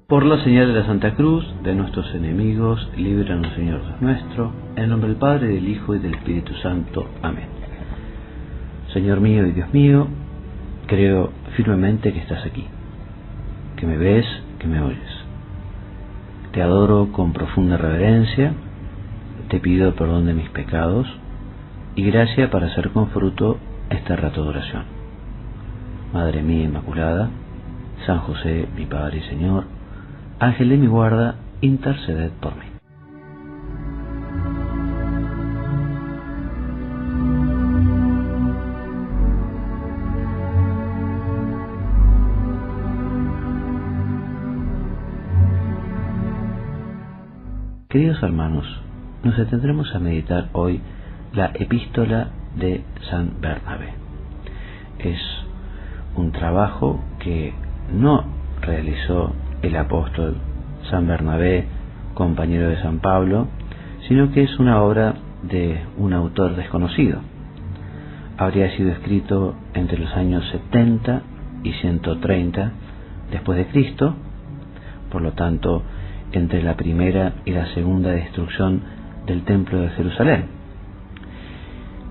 Por la señal de la Santa Cruz, de nuestros enemigos, líbranos, Señor Dios nuestro, en el nombre del Padre, del Hijo y del Espíritu Santo. Amén. Señor mío y Dios mío, creo firmemente que estás aquí, que me ves, que me oyes. Te adoro con profunda reverencia, te pido perdón de mis pecados y gracia para hacer con fruto este rato de oración. Madre mía Inmaculada, San José, mi Padre y Señor, Ángel de mi guarda, interceded por mí. Queridos hermanos, nos detendremos a meditar hoy la epístola de San Bernabé. Es un trabajo que no realizó el apóstol San Bernabé, compañero de San Pablo, sino que es una obra de un autor desconocido. Habría sido escrito entre los años 70 y 130 después de Cristo, por lo tanto, entre la primera y la segunda destrucción del Templo de Jerusalén.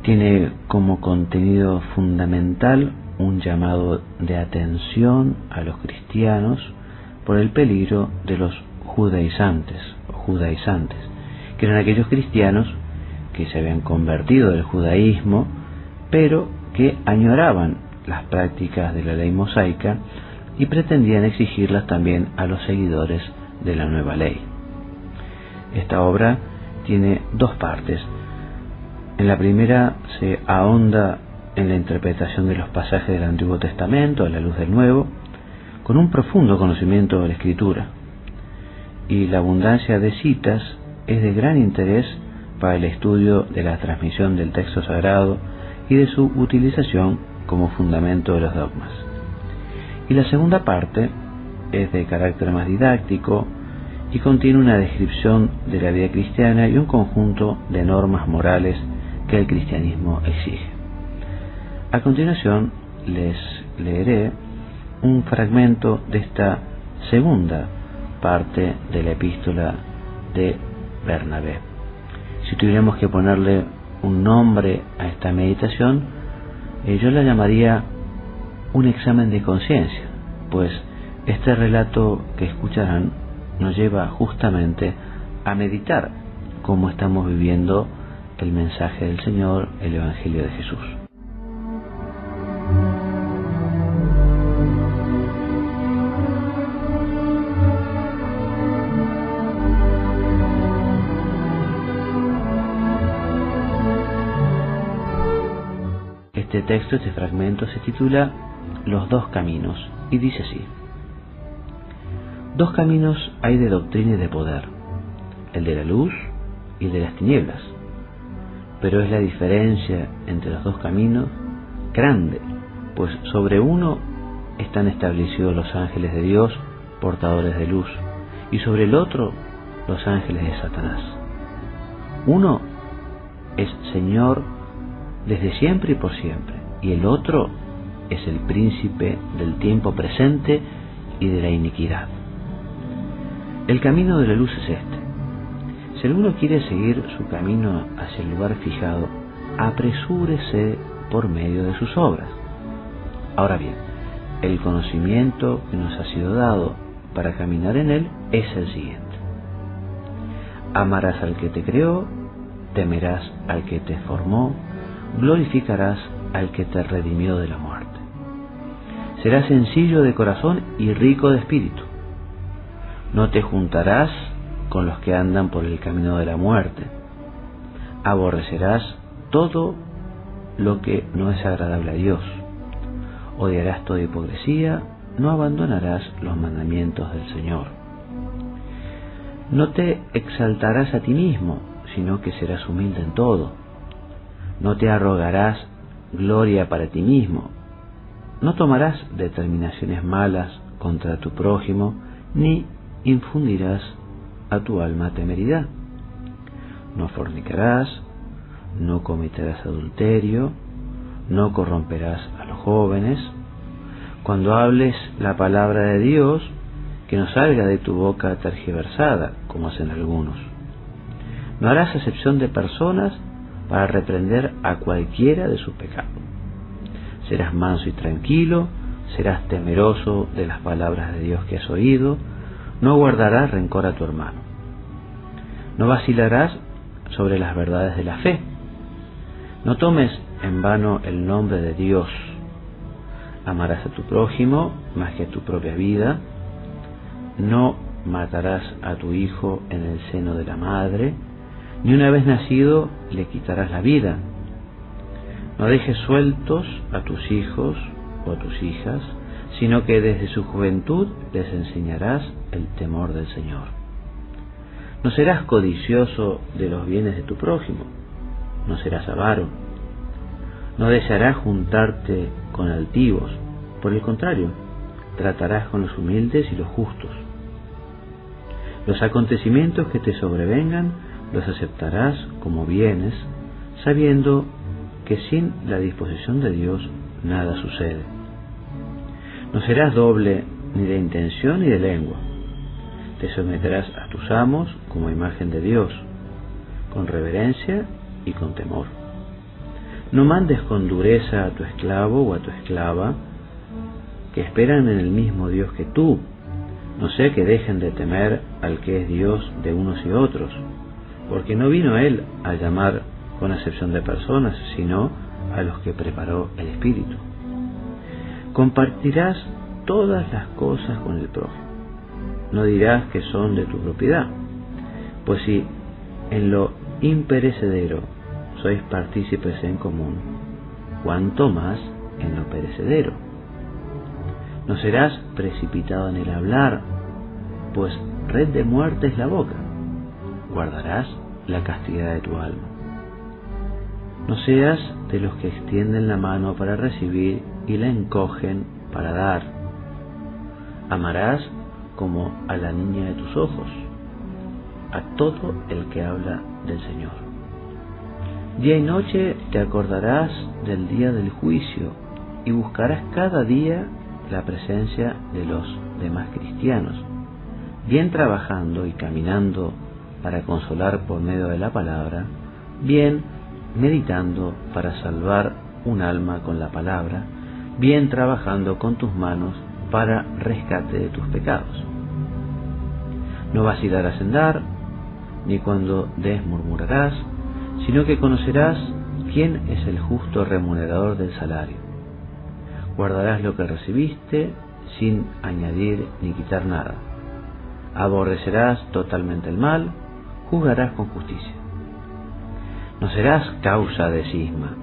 Tiene como contenido fundamental un llamado de atención a los cristianos por el peligro de los judaizantes, que eran aquellos cristianos que se habían convertido del judaísmo, pero que añoraban las prácticas de la ley mosaica y pretendían exigirlas también a los seguidores de la nueva ley. Esta obra tiene dos partes. En la primera se ahonda en la interpretación de los pasajes del Antiguo Testamento a la luz del Nuevo, con un profundo conocimiento de la Escritura, y la abundancia de citas es de gran interés para el estudio de la transmisión del texto sagrado y de su utilización como fundamento de los dogmas. Y la segunda parte es de carácter más didáctico y contiene una descripción de la vida cristiana y un conjunto de normas morales que el cristianismo exige. A continuación les leeré un fragmento de esta segunda parte de la epístola de Bernabé. Si tuviéramos que ponerle un nombre a esta meditación, yo la llamaría un examen de conciencia, pues este relato que escucharán nos lleva justamente a meditar cómo estamos viviendo el mensaje del Señor, el Evangelio de Jesús. Este texto, este fragmento se titula Los dos caminos y dice así: dos caminos hay de doctrina y de poder, el de la luz y el de las tinieblas, pero es la diferencia entre los dos caminos grande, pues sobre uno están establecidos los ángeles de Dios, portadores de luz, y sobre el otro los ángeles de Satanás. Uno es Señor desde siempre y por siempre, y el otro es el príncipe del tiempo presente y de la iniquidad. El camino de la luz es este. Si alguno quiere seguir su camino hacia el lugar fijado, apresúrese por medio de sus obras. Ahora bien, el conocimiento que nos ha sido dado para caminar en él es el siguiente: amarás al que te creó, temerás al que te formó, glorificarás al que te redimió de la muerte. Serás sencillo de corazón y rico de espíritu. No te juntarás con los que andan por el camino de la muerte. Aborrecerás todo lo que no es agradable a Dios. Odiarás toda hipocresía, no abandonarás los mandamientos del Señor. No te exaltarás a ti mismo, sino que serás humilde en todo. No te arrogarás gloria para ti mismo. No tomarás determinaciones malas contra tu prójimo, ni infundirás a tu alma temeridad. No fornicarás, no cometerás adulterio, no corromperás a los jóvenes. Cuando hables la palabra de Dios, que no salga de tu boca tergiversada, como hacen algunos. No harás acepción de personas para reprender a cualquiera de su pecado. Serás manso y tranquilo, serás temeroso de las palabras de Dios que has oído, no guardarás rencor a tu hermano. No vacilarás sobre las verdades de la fe. No tomes en vano el nombre de Dios. Amarás a tu prójimo más que a tu propia vida. No matarás a tu hijo en el seno de la madre, ni una vez nacido le quitarás la vida. No dejes sueltos a tus hijos o a tus hijas, sino que desde su juventud les enseñarás el temor del Señor. No serás codicioso de los bienes de tu prójimo, no serás avaro. No desearás juntarte con altivos, por el contrario, tratarás con los humildes y los justos. Los acontecimientos que te sobrevengan los aceptarás como bienes, sabiendo que sin la disposición de Dios nada sucede. No serás doble ni de intención ni de lengua. Te someterás a tus amos como imagen de Dios, con reverencia y con temor. No mandes con dureza a tu esclavo o a tu esclava, que esperan en el mismo Dios que tú, no sea que dejen de temer al que es Dios de unos y otros, porque no vino Él a llamar con acepción de personas, sino a los que preparó el Espíritu. Compartirás todas las cosas con el prójimo. No dirás que son de tu propiedad, pues si en lo imperecedero sois partícipes en común, cuanto más en lo perecedero. No serás precipitado en el hablar, pues red de muerte es la boca. Guardarás la castidad de tu alma. No seas de los que extienden la mano para recibir y la encogen para dar. Amarás como a la niña de tus ojos, a todo el que habla del Señor. Día y noche te acordarás del día del juicio y buscarás cada día la presencia de los demás cristianos, bien trabajando y caminando para consolar por medio de la palabra, bien meditando para salvar un alma con la palabra, bien trabajando con tus manos para rescate de tus pecados. No vacilarás en dar, ni cuando des murmurarás, sino que conocerás quién es el justo remunerador del salario. Guardarás lo que recibiste sin añadir ni quitar nada. Aborrecerás totalmente el mal, juzgarás con justicia. No serás causa de cisma,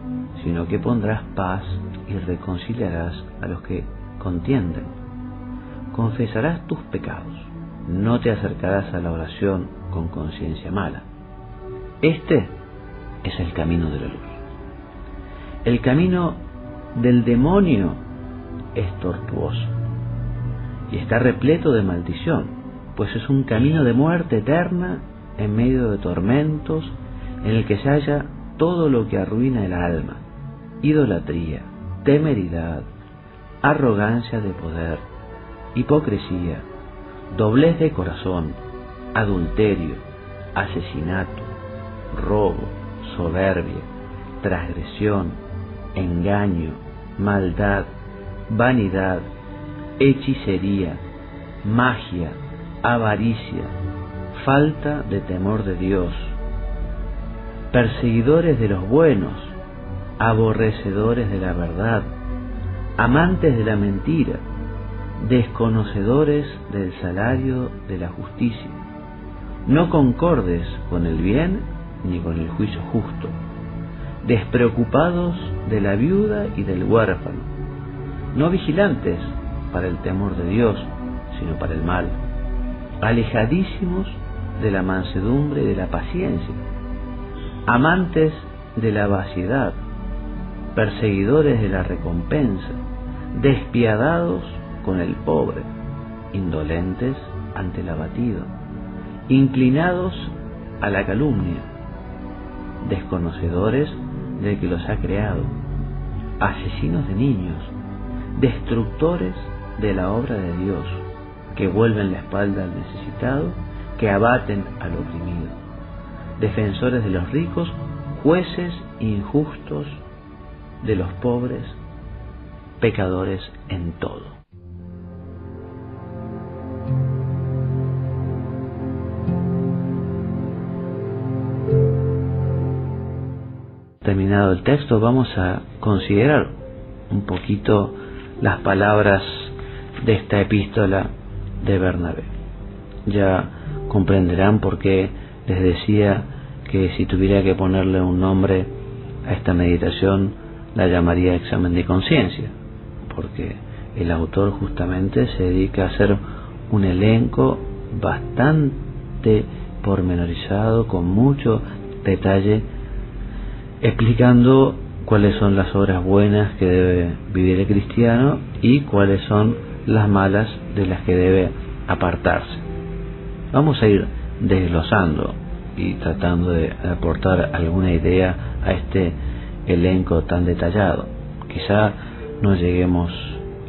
sino que pondrás paz y reconciliarás a los que contienden. Confesarás tus pecados, no te acercarás a la oración con conciencia mala. Este es el camino de la luz. El camino del demonio es tortuoso y está repleto de maldición, pues es un camino de muerte eterna en medio de tormentos, en el que se halla todo lo que arruina el alma: idolatría, temeridad, arrogancia de poder, hipocresía, doblez de corazón, adulterio, asesinato, robo, soberbia, transgresión, engaño, maldad, vanidad, hechicería, magia, avaricia, falta de temor de Dios, perseguidores de los buenos, aborrecedores de la verdad, amantes de la mentira, desconocedores del salario de la justicia, no concordes con el bien ni con el juicio justo, despreocupados de la viuda y del huérfano, no vigilantes para el temor de Dios, sino para el mal, alejadísimos de la mansedumbre y de la paciencia, amantes de la vaciedad, perseguidores de la recompensa, despiadados con el pobre, indolentes ante el abatido, inclinados a la calumnia, desconocedores del que los ha creado, asesinos de niños, destructores de la obra de Dios, que vuelven la espalda al necesitado, que abaten al oprimido, defensores de los ricos, jueces injustos de los pobres, pecadores en todo. Terminado el texto, vamos a considerar un poquito las palabras de esta epístola de Bernabé. Ya comprenderán por qué les decía que si tuviera que ponerle un nombre a esta meditación, la llamaría examen de conciencia, porque el autor justamente se dedica a hacer un elenco bastante pormenorizado, con mucho detalle, explicando cuáles son las obras buenas que debe vivir el cristiano y cuáles son las malas de las que debe apartarse. Vamos a ir desglosando y tratando de aportar alguna idea a este elenco tan detallado. Quizá no lleguemos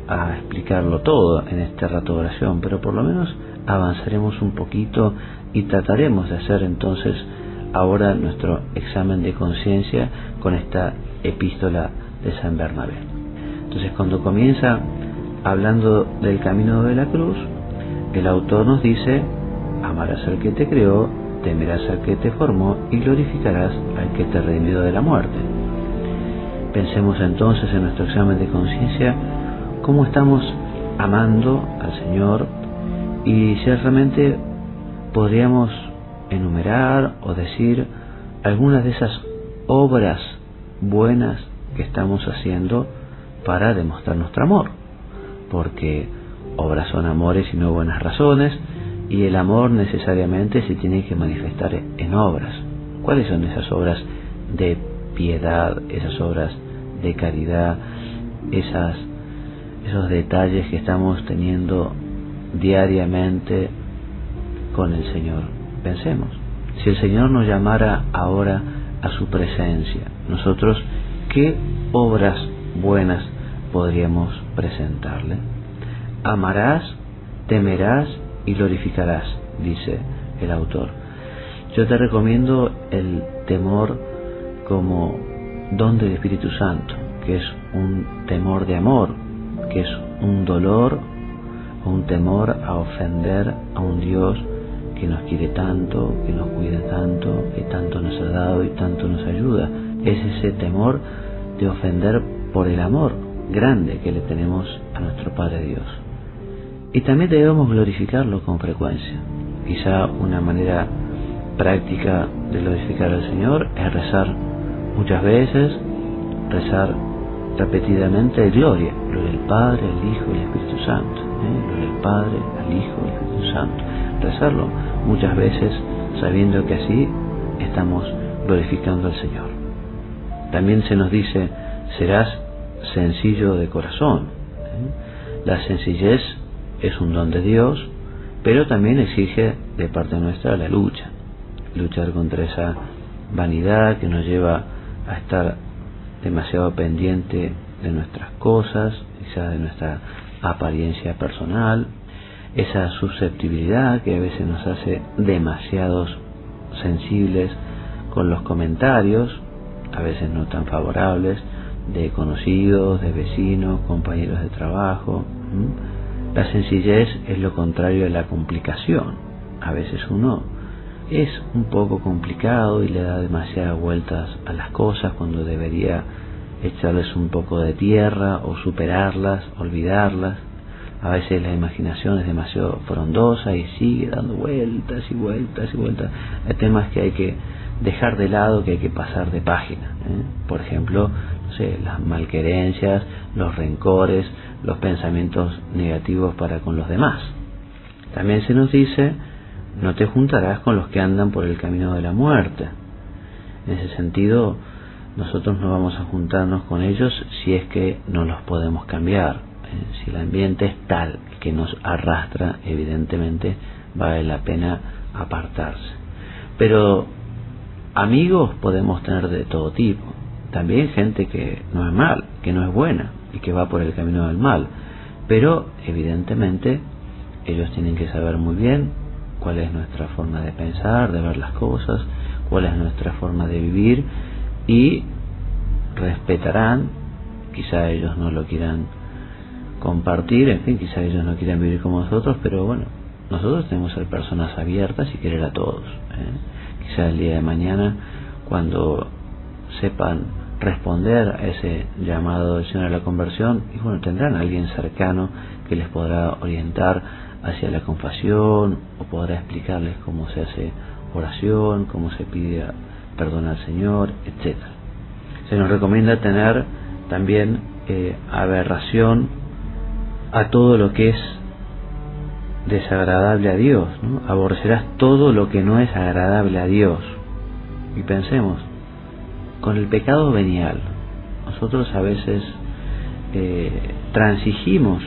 a explicarlo todo en este rato de oración, pero por lo menos avanzaremos un poquito y trataremos de hacer entonces ahora nuestro examen de conciencia con esta epístola de San Bernabé. Entonces, cuando comienza hablando del camino de la cruz, el autor nos dice: amarás al que te creó, temerás al que te formó y glorificarás al que te redimió de la muerte. Pensemos entonces en nuestro examen de conciencia cómo estamos amando al Señor y si realmente podríamos enumerar o decir algunas de esas obras buenas que estamos haciendo para demostrar nuestro amor, porque obras son amores y no buenas razones, y el amor necesariamente se tiene que manifestar en obras. ¿Cuáles son esas obras de piedad, esas obras de caridad, esos detalles que estamos teniendo diariamente con el Señor? Pensemos, si el Señor nos llamara ahora a su presencia, nosotros, ¿qué obras buenas podríamos presentarle? Amarás, temerás y glorificarás, dice el autor. Yo te recomiendo el temor como don del Espíritu Santo, que es un temor de amor, que es un dolor o un temor a ofender a un Dios que nos quiere tanto, que nos cuida tanto, que tanto nos ha dado y tanto nos ayuda. Es ese temor de ofender por el amor grande que le tenemos a nuestro Padre Dios. Y también debemos glorificarlo con frecuencia. Quizá una manera práctica de glorificar al Señor es rezar muchas veces, rezar repetidamente de gloria al Padre, al Hijo y al Espíritu Santo. Gloria al Padre, al Hijo y al Espíritu Santo. Rezarlo muchas veces sabiendo que así estamos glorificando al Señor. También se nos dice: serás sencillo de corazón. La sencillez es un don de Dios, pero también exige de parte nuestra la luchar contra esa vanidad que nos lleva a estar demasiado pendiente de nuestras cosas, quizá de nuestra apariencia personal, esa susceptibilidad que a veces nos hace demasiados sensibles con los comentarios, a veces no tan favorables, de conocidos, de vecinos, compañeros de trabajo. La sencillez es lo contrario de la complicación. A veces uno es un poco complicado y le da demasiadas vueltas a las cosas cuando debería echarles un poco de tierra o superarlas, olvidarlas. A veces la imaginación es demasiado frondosa y sigue dando vueltas y vueltas y vueltas. Hay temas que hay que dejar de lado, que hay que pasar de página. Por ejemplo, no sé, las malquerencias, los rencores, los pensamientos negativos para con los demás. También se nos dice: no te juntarás con los que andan por el camino de la muerte. En ese sentido, nosotros no vamos a juntarnos con ellos si es que no los podemos cambiar. Si el ambiente es tal que nos arrastra, evidentemente vale la pena apartarse. Pero amigos podemos tener de todo tipo. También gente que no es mal, que no es buena y que va por el camino del mal. Pero evidentemente ellos tienen que saber muy bien cuál es nuestra forma de pensar, de ver las cosas, cuál es nuestra forma de vivir, y respetarán. Quizá ellos no lo quieran compartir, en fin, quizá ellos no quieran vivir como nosotros, pero bueno, nosotros tenemos que ser personas abiertas y querer a todos, Quizá el día de mañana, cuando sepan responder a ese llamado del Señor a la conversión, y bueno, tendrán a alguien cercano que les podrá orientar hacia la confesión, o podrá explicarles cómo se hace oración, cómo se pide perdón al Señor, etcétera. Se nos recomienda tener también aberración a todo lo que es desagradable a Dios, ¿no? Aborrecerás todo lo que no es agradable a Dios. Y pensemos, con el pecado venial, nosotros a veces transigimos,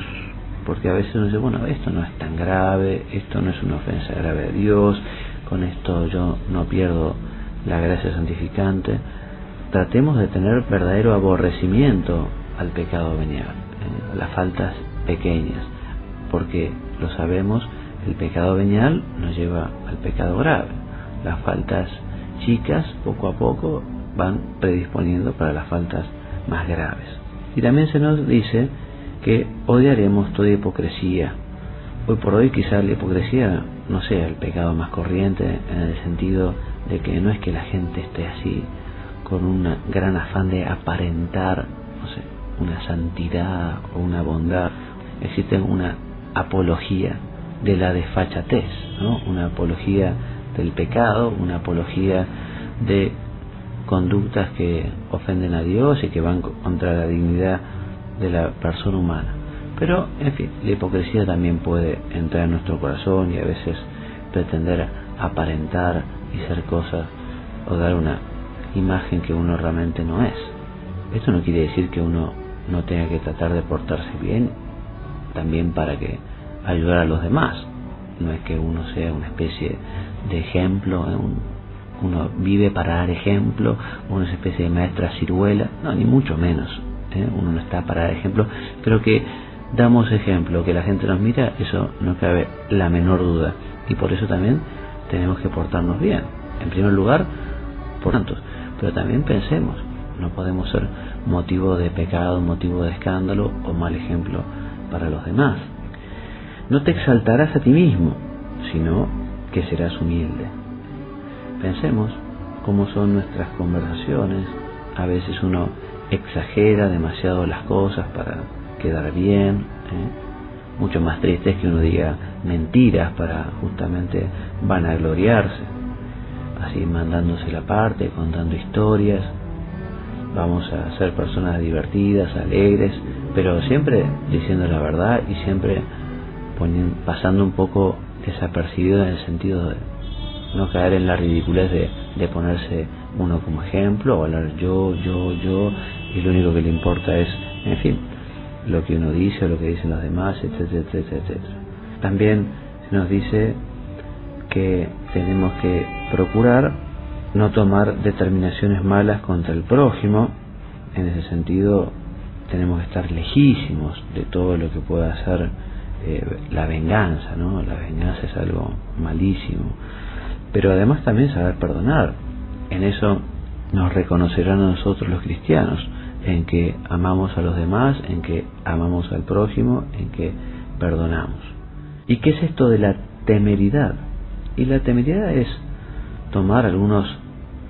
porque a veces uno dice, bueno, esto no es tan grave, esto no es una ofensa grave a Dios, con esto yo no pierdo la gracia santificante. Tratemos de tener verdadero aborrecimiento al pecado venial, a las faltas pequeñas, porque lo sabemos, el pecado venial nos lleva al pecado grave. Las faltas chicas poco a poco van predisponiendo para las faltas más graves. Y también se nos dice que odiaremos toda hipocresía. Hoy por hoy quizás la hipocresía no sea el pecado más corriente, en el sentido de que no es que la gente esté así con un gran afán de aparentar, no sé, una santidad o una bondad. Existe una apología de la desfachatez, ¿no? Una apología del pecado, una apología de conductas que ofenden a Dios y que van contra la dignidad de la persona humana. Pero, en fin, la hipocresía también puede entrar en nuestro corazón y a veces pretender aparentar y ser cosas o dar una imagen que uno realmente no es. Esto no quiere decir que uno no tenga que tratar de portarse bien también para que ayudar a los demás. No es que uno sea una especie de ejemplo, uno vive para dar ejemplo, una especie de maestra ciruela, no, ni mucho menos, uno no está para dar ejemplo, pero que damos ejemplo, que la gente nos mira, eso no cabe la menor duda, y por eso también tenemos que portarnos bien, en primer lugar por tantos, pero también pensemos, no podemos ser motivo de pecado, motivo de escándalo o mal ejemplo para los demás. No te exaltarás a ti mismo, sino que serás humilde. Pensemos cómo son nuestras conversaciones. A veces uno exagera demasiado las cosas para quedar bien, Mucho más triste es que uno diga mentiras para justamente vanagloriarse, así mandándose la parte, contando historias. Vamos a ser personas divertidas, alegres, pero siempre diciendo la verdad y siempre pasando un poco desapercibido en el sentido de no caer en la ridiculez de ponerse uno como ejemplo o hablar yo, y lo único que le importa es, en fin, lo que uno dice o lo que dicen los demás, etcétera, etcétera, etcétera. También se nos dice que tenemos que procurar no tomar determinaciones malas contra el prójimo. En ese sentido tenemos que estar lejísimos de todo lo que pueda ser la venganza, ¿no? La venganza es algo malísimo, pero además también saber perdonar. En eso nos reconocerán a nosotros los cristianos, en que amamos a los demás, en que amamos al prójimo, en que perdonamos. ¿Y qué es esto de la temeridad? Y la temeridad es tomar algunos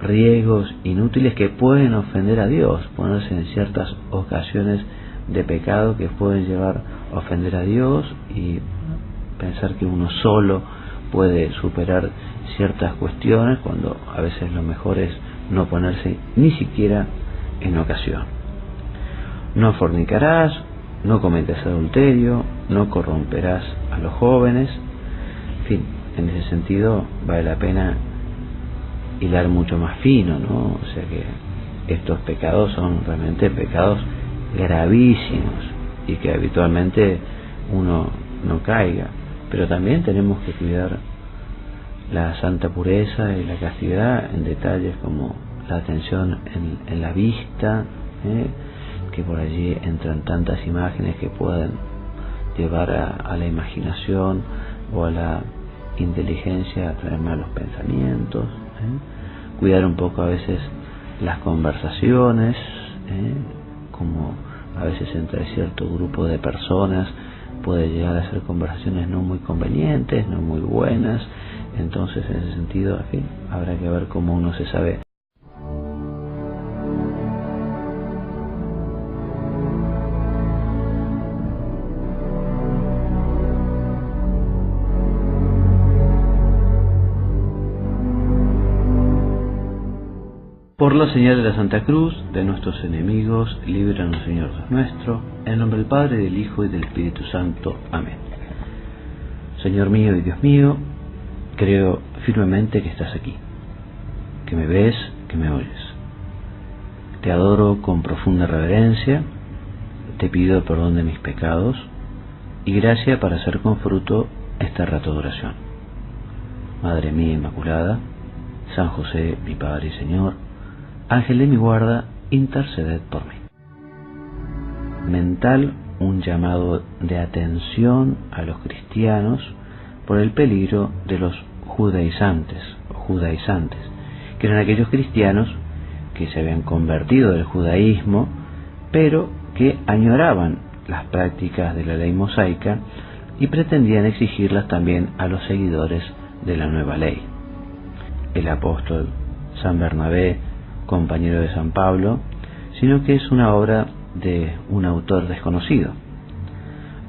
riesgos inútiles que pueden ofender a Dios, ponerse en ciertas ocasiones de pecado que pueden llevar a ofender a Dios y pensar que uno solo puede superar ciertas cuestiones, cuando a veces lo mejor es no ponerse ni siquiera en ocasión. No fornicarás, no cometerás adulterio, no corromperás a los jóvenes. En fin, en ese sentido vale la pena hilar mucho más fino, ¿no? O sea que estos pecados son realmente pecados gravísimos y que habitualmente uno no caiga, pero también tenemos que cuidar la santa pureza y la castidad en detalles como la atención en la vista, que por allí entran tantas imágenes que pueden llevar a la imaginación o a la inteligencia a traer malos pensamientos, cuidar un poco a veces las conversaciones, como a veces entre cierto grupo de personas puede llegar a ser conversaciones no muy convenientes, no muy buenas. Entonces, en ese sentido, en fin, habrá que ver cómo uno se sabe por la señal de la Santa Cruz, de nuestros enemigos, líbranos, Señor Dios nuestro, en el nombre del Padre, del Hijo y del Espíritu Santo. Amén. Señor mío y Dios mío, creo firmemente que estás aquí, que me ves, que me oyes. Te adoro con profunda reverencia, te pido perdón de mis pecados y gracia para hacer con fruto este rato de oración. Madre mía Inmaculada, San José, mi Padre y Señor, Ángel de mi guarda, interceded por mí. Mental, un llamado de atención a los cristianos por el peligro de los judaizantes, que eran aquellos cristianos que se habían convertido del judaísmo, pero que añoraban las prácticas de la ley mosaica y pretendían exigirlas también a los seguidores de la nueva ley. El apóstol San Bernabé, compañero de San Pablo, sino que es una obra de un autor desconocido.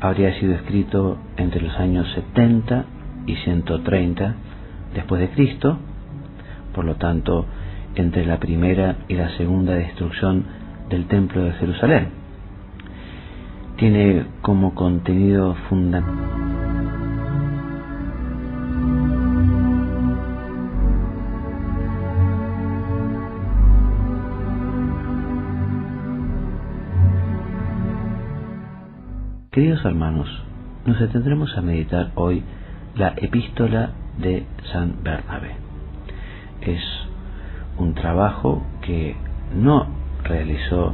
Habría sido escrito entre los años 70 y 130 después de Cristo, por lo tanto, entre la primera y la segunda destrucción del Templo de Jerusalén. Tiene como contenido fundamental Queridos hermanos, nos detendremos a meditar hoy la epístola de San Bernabé. Es un trabajo que no realizó